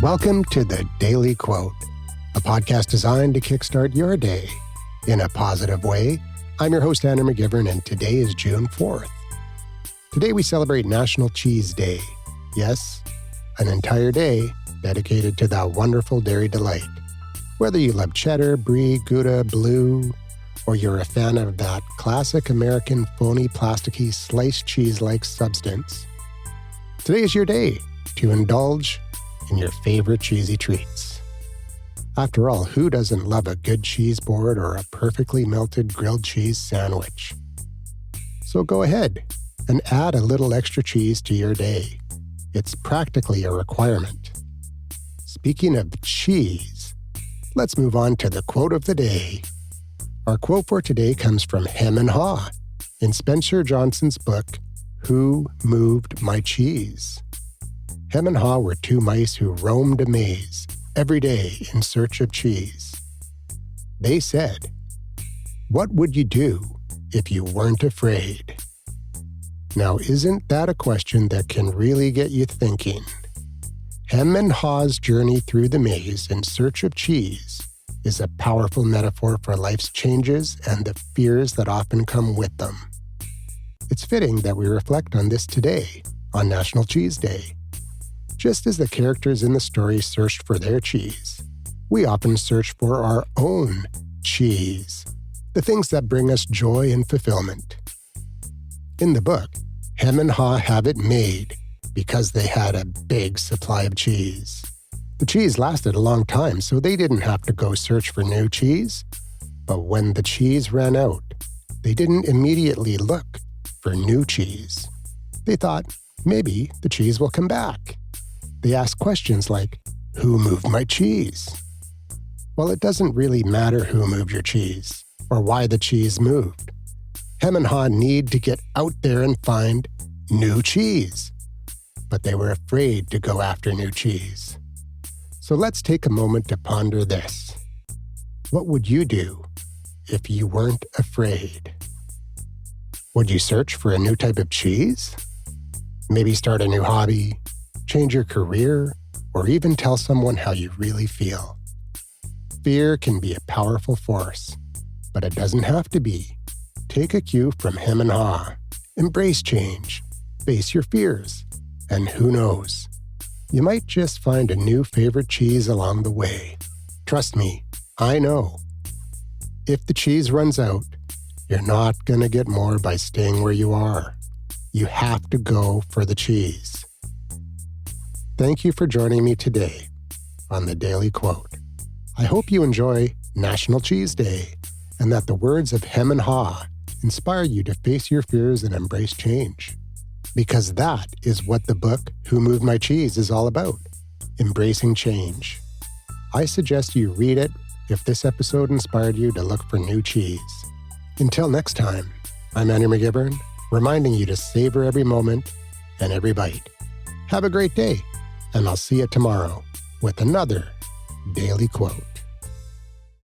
Welcome to the Daily Quote, a podcast designed to kickstart your day in a positive way. I'm your host, Andrew McGivern, and today is June 4th. Today we celebrate National Cheese Day. Yes, an entire day dedicated to that wonderful dairy delight. Whether you love cheddar, brie, gouda, blue, or you're a fan of that classic American phony plasticy sliced cheese-like substance, today is your day to indulge in your favorite cheesy treats. After all, who doesn't love a good cheese board or a perfectly melted grilled cheese sandwich? So go ahead and add a little extra cheese to your day. It's practically a requirement. Speaking of cheese, let's move on to the quote of the day. Our quote for today comes from Hem and Haw in Spencer Johnson's book, Who Moved My Cheese? Hem and Haw were two mice who roamed a maze every day in search of cheese. They said, "What would you do if you weren't afraid?" Now, isn't that a question that can really get you thinking? Hem and Haw's journey through the maze in search of cheese is a powerful metaphor for life's changes and the fears that often come with them. It's fitting that we reflect on this today, on National Cheese Day. Just as the characters in the story searched for their cheese, we often search for our own cheese, the things that bring us joy and fulfillment. In the book, Hem and Haw have it made because they had a big supply of cheese. The cheese lasted a long time, so they didn't have to go search for new cheese. But when the cheese ran out, they didn't immediately look for new cheese. They thought, maybe the cheese will come back. They asked questions like, who moved my cheese? Well, it doesn't really matter who moved your cheese or why the cheese moved. Hem and Haw need to get out there and find new cheese. But they were afraid to go after new cheese. So let's take a moment to ponder this. What would you do if you weren't afraid? Would you search for a new type of cheese? Maybe start a new hobby, change your career, or even tell someone how you really feel. Fear can be a powerful force, but it doesn't have to be. Take a cue from Hem and Haw. Embrace change, face your fears, and who knows, you might just find a new favorite cheese along the way. Trust me, I know. If the cheese runs out, you're not going to get more by staying where you are. You have to go for the cheese. Thank you for joining me today on the Daily Quote. I hope you enjoy National Cheese Day and that the words of Hem and Haw inspire you to face your fears and embrace change. Because that is what the book Who Moved My Cheese is all about, embracing change. I suggest you read it if this episode inspired you to look for new cheese. Until next time, I'm Andrew McGivern, reminding you to savor every moment and every bite. Have a great day, and I'll see you tomorrow with another Daily Quote.